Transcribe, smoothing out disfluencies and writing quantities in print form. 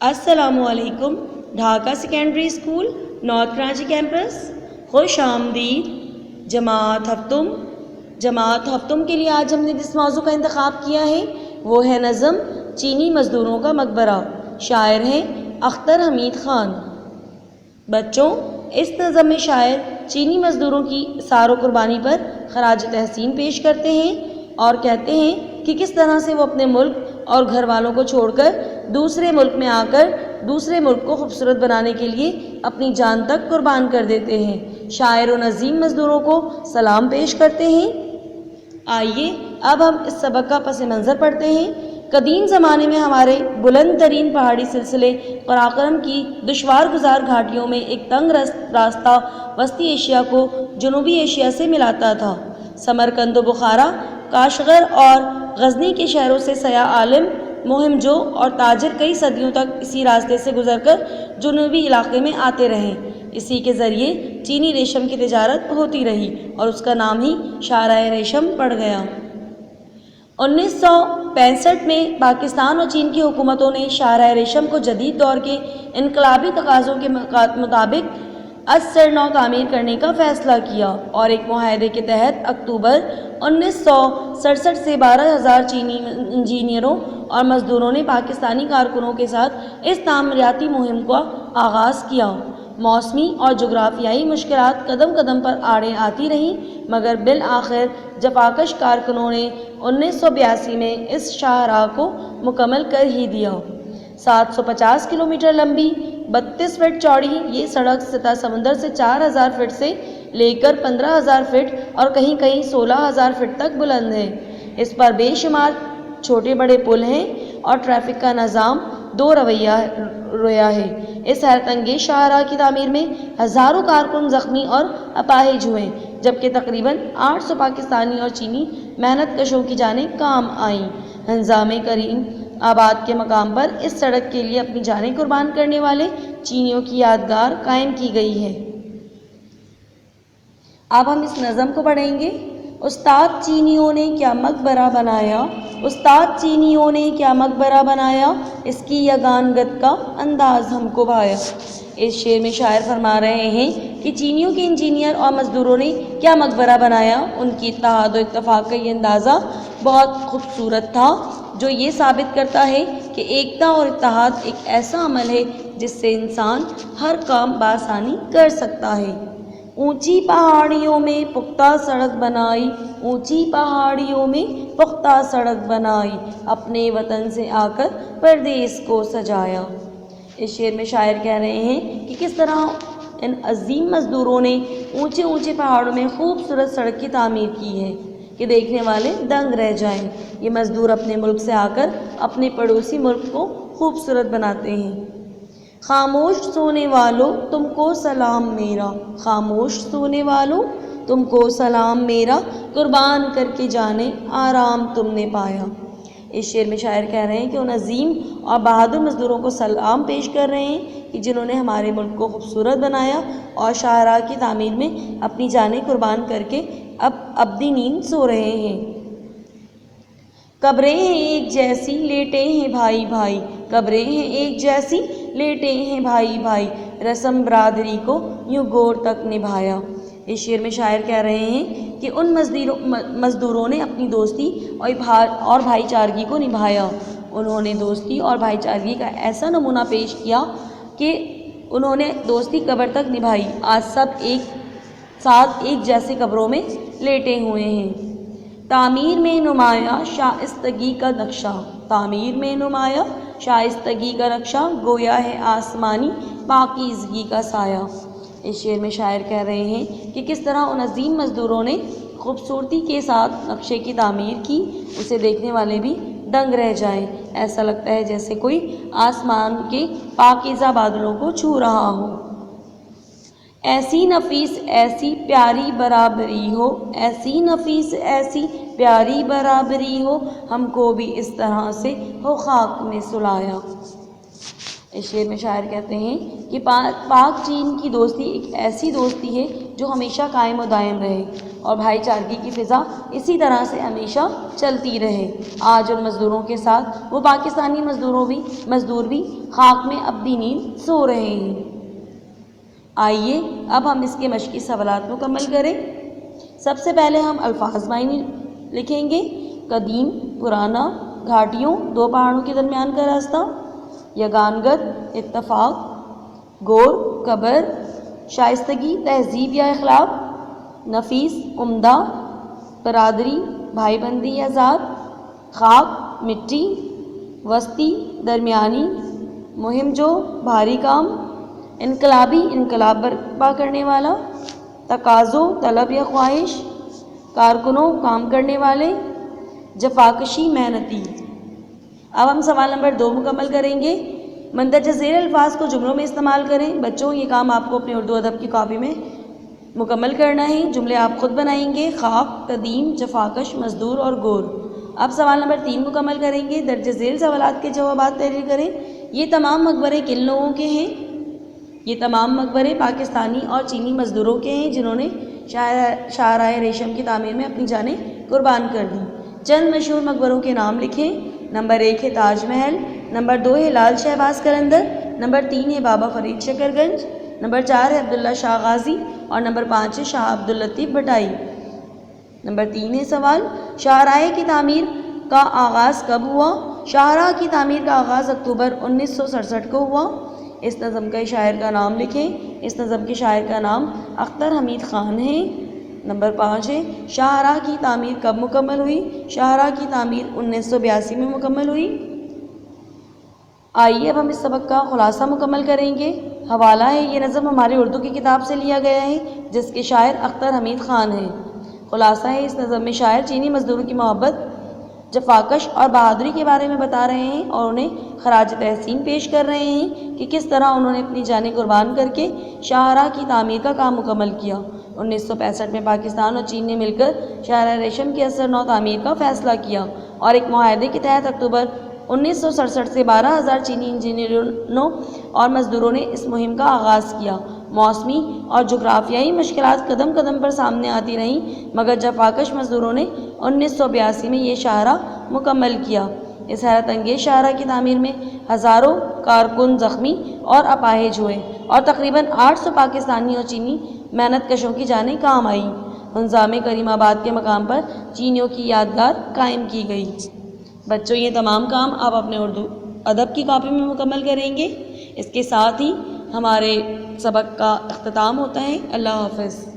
السلام علیکم۔ Dhaka secondary school north Karachi campus, خوش آمدید۔ جماعت ہفتم کے لیے آج ہم نے جس موضوع کا انتخاب کیا ہے وہ ہے نظم چینی مزدوروں کا مقبرہ۔ شاعر ہیں اختر حمید خان۔ بچوں، اس نظم میں شاعر چینی مزدوروں کی اثار و قربانی پر خراج تحسین پیش کرتے ہیں اور کہتے ہیں کہ کس طرح سے وہ اپنے ملک اور گھر والوں کو چھوڑ کر دوسرے ملک میں آ کر دوسرے ملک کو خوبصورت بنانے کے لیے اپنی جان تک قربان کر دیتے ہیں۔ شاعر و نظیم مزدوروں کو سلام پیش کرتے ہیں۔ آئیے اب ہم اس سبق کا پس منظر پڑھتے ہیں۔ قدیم زمانے میں ہمارے بلند ترین پہاڑی سلسلے قراقرم کی دشوار گزار گھاٹیوں میں ایک تنگ راستہ وسطی ایشیا کو جنوبی ایشیا سے ملاتا تھا۔ سمرقند و بخارا، کاشغر اور غزنی کے شہروں سے سیاح عالم، مہم جو اور تاجر کئی صدیوں تک اسی راستے سے گزر کر جنوبی علاقے میں آتے رہے۔ اسی کے ذریعے چینی ریشم کی تجارت ہوتی رہی اور اس کا نام ہی شاہراہ ریشم پڑ گیا۔ 1965 میں پاکستان اور چین کی حکومتوں نے شاہراہ ریشم کو جدید دور کے انقلابی تقاضوں کے مطابق از سر نو تعمیر کرنے کا فیصلہ کیا اور ایک معاہدے کے تحت اکتوبر 1967 سے 12,000 چینی انجینئروں اور مزدوروں نے پاکستانی کارکنوں کے ساتھ اس تعمیراتی مہم کا آغاز کیا۔ موسمی اور جغرافیائی مشکلات قدم قدم پر آڑے آتی رہیں، مگر بالآخر جفاکش کارکنوں نے 1982 میں اس شاہراہ کو مکمل کر ہی دیا۔ 750 کلومیٹر لمبی، 32 فٹ چوڑی یہ سڑک سطح سمندر سے 4,000 فٹ سے لے کر 15,000 فٹ اور کہیں کہیں 16,000 فٹ تک بلند ہے۔ اس پر بے شمار چھوٹے بڑے پل ہیں اور ٹریفک کا نظام دو رویہ ہے۔ اس حیرت انگیز شاہراہ کی تعمیر میں ہزاروں کارکن زخمی اور اپاہج ہوئے، جبکہ تقریباً 800 پاکستانی اور چینی محنت کشوں کی جانیں کام آئیں۔ ہنظام کریم آباد کے مقام پر اس سڑک کے لیے اپنی جانیں قربان کرنے والے چینیوں کی یادگار قائم کی گئی ہے۔ اب ہم اس نظم کو پڑھیں گے۔ استاد چینیوں نے کیا مقبرہ بنایا، استاد چینیوں نے کیا مقبرہ بنایا، اس کی یگانگت کا انداز ہم کو بھایا۔ اس شعر میں شاعر فرما رہے ہیں کہ چینیوں کے انجینئر اور مزدوروں نے کیا مقبرہ بنایا۔ ان کی اتحاد و اتفاق کا یہ اندازہ بہت خوبصورت تھا، جو یہ ثابت کرتا ہے کہ ایکتا اور اتحاد ایک ایسا عمل ہے جس سے انسان ہر کام بآسانی کر سکتا ہے۔ اونچی پہاڑیوں میں پختہ سڑک بنائی، اونچی پہاڑیوں میں پختہ سڑک بنائی، اپنے وطن سے آ کر پردیس کو سجایا۔ اس شعر میں شاعر کہہ رہے ہیں کہ کس طرح ان عظیم مزدوروں نے اونچے اونچے پہاڑوں میں خوبصورت سڑک کی تعمیر کی ہے کہ دیکھنے والے دنگ رہ جائیں۔ یہ مزدور اپنے ملک سے آ کر اپنے پڑوسی ملک کو خوبصورت بناتے ہیں۔ خاموش سونے والوں تم کو سلام میرا، خاموش سونے والوں تم کو سلام میرا، قربان کر کے جانے آرام تم نے پایا۔ اس شعر میں شاعر کہہ رہے ہیں کہ ان عظیم اور بہادر مزدوروں کو سلام پیش کر رہے ہیں کہ جنہوں نے ہمارے ملک کو خوبصورت بنایا اور شاہراہ کی تعمیر میں اپنی جانیں قربان کر کے اب ابدی نیند سو رہے ہیں۔ قبریں ہیں ایک جیسی لیٹے ہیں بھائی بھائی، قبریں ہیں ایک جیسی لیٹے ہیں بھائی بھائی، رسم برادری کو یوں گور تک نبھایا۔ اس شعر میں شاعر کہہ رہے ہیں کہ ان مزدوروں نے اپنی دوستی اور بھائی چارگی کو نبھایا۔ انہوں نے دوستی اور بھائی چارگی کا ایسا نمونہ پیش کیا کہ انہوں نے دوستی قبر تک نبھائی۔ آج سب ایک ساتھ ایک جیسے قبروں میں لیٹے ہوئے ہیں۔ تعمیر میں نمایاں شائستگی کا نقشہ، تعمیر میں نمایاں شائستگی کا نقشہ، گویا ہے آسمانی پاکیزگی کا سایہ۔ اس شعر میں شاعر کہہ رہے ہیں کہ کس طرح ان عظیم مزدوروں نے خوبصورتی کے ساتھ نقشے کی تعمیر کی، اسے دیکھنے والے بھی دنگ رہ جائیں۔ ایسا لگتا ہے جیسے کوئی آسمان کے پاکیزہ بادلوں کو چھو رہا ہو۔ ایسی نفیس ایسی پیاری برابری ہو، ایسی نفیس ایسی پیاری برابری ہو، ہم کو بھی اس طرح سے ہو خاک میں سلایا۔ اس شعر میں شاعر کہتے ہیں کہ پاک چین کی دوستی ایک ایسی دوستی ہے جو ہمیشہ قائم و دائم رہے۔ اور بھائی چارگی کی فضا اسی طرح سے ہمیشہ چلتی رہے۔ آج ان مزدوروں کے ساتھ وہ پاکستانی مزدور بھی خاک میں ابدی نیند سو رہے ہیں۔ آئیے اب ہم اس کے مشقی سوالات مکمل کریں۔ سب سے پہلے ہم الفاظ معنی لکھیں گے۔ قدیم، پرانا، گھاٹیوں، دو پہاڑوں کے درمیان کا راستہ، یگانگت، اتفاق، گور، قبر، شائستگی، تہذیب یا اخلاق، نفیس، عمدہ، برادری، بھائی بندی یا ذات، خاک، مٹی، وسطی، درمیانی، مہم جو، بھاری کام، انقلابی، انقلاب برپا کرنے والا، تقاضوں، طلب یا خواہش، کارکنوں، کام کرنے والے، جفاکشی، محنتی۔ اب ہم سوال نمبر 2 مکمل کریں گے۔ مندرجہ ذیل الفاظ کو جملوں میں استعمال کریں۔ بچوں یہ کام آپ کو اپنے اردو ادب کی کاپی میں مکمل کرنا ہے۔ جملے آپ خود بنائیں گے۔ خاک، قدیم، جفاکش، مزدور اور گور۔ اب سوال نمبر 3 مکمل کریں گے۔ درج ذیل سوالات کے جوابات تحریر کریں۔ یہ تمام مقبرے کن لوگوں کے ہیں؟ یہ تمام مقبرے پاکستانی اور چینی مزدوروں کے ہیں جنہوں نے شاہراہ ریشم کی تعمیر میں اپنی جانیں قربان کر دیں۔ چند مشہور مقبروں کے نام لکھیں۔ نمبر 1 ہے تاج محل، نمبر 2 ہے لال شہباز قلندر، نمبر 3 ہے بابا فرید شکر گنج، نمبر 4 ہے عبداللہ شاہ غازی اور نمبر 5 ہے شاہ عبداللطیف بھٹائی۔ نمبر 3 ہے سوال، شاہراہ کی تعمیر کا آغاز کب ہوا؟ شاہراہ کی تعمیر کا آغاز اکتوبر 1967 کو ہوا۔ اس نظم کا شاعر کا نام لکھیں۔ اس نظم کے شاعر کا نام اختر حمید خان ہے۔ نمبر 5 ہے شاہراہ کی تعمیر کب مکمل ہوئی؟ شاہراہ کی تعمیر 1982 میں مکمل ہوئی۔ آئیے اب ہم اس سبق کا خلاصہ مکمل کریں گے۔ حوالہ ہے، یہ نظم ہماری اردو کی کتاب سے لیا گیا ہے جس کے شاعر اختر حمید خان ہیں۔ خلاصہ ہے، اس نظم میں شاعر چینی مزدوروں کی محبت، جفاکش اور بہادری کے بارے میں بتا رہے ہیں اور انہیں خراج تحسین پیش کر رہے ہیں کہ کس طرح انہوں نے اپنی جانیں قربان کر کے شاہراہ کی تعمیر کا کام مکمل کیا۔ 1965 میں پاکستان اور چین نے مل کر شاہراہ ریشم کی اثر نو تعمیر کا فیصلہ کیا اور ایک معاہدے کے تحت اکتوبر 1967 سے 12,000 چینی انجینئروں اور مزدوروں نے اس مہم کا آغاز کیا۔ موسمی اور جغرافیائی مشکلات قدم قدم پر سامنے آتی رہیں مگر جفاکش مزدوروں نے 1982 میں یہ شاہراہ مکمل کیا۔ اس حیرت انگیز شاہراہ کی تعمیر میں ہزاروں کارکن زخمی اور اپاہج ہوئے اور تقریباً 800 پاکستانی اور چینی محنت کشوں کی جانیں کام آئیں۔ ہنزام کریم آباد کے مقام پر چینیوں کی یادگار قائم کی گئی۔ بچوں یہ تمام کام آپ اپنے اردو ادب کی کاپی میں مکمل کریں گے۔ اس کے ساتھ ہی ہمارے سبق کا اختتام ہوتا ہے۔ اللہ حافظ۔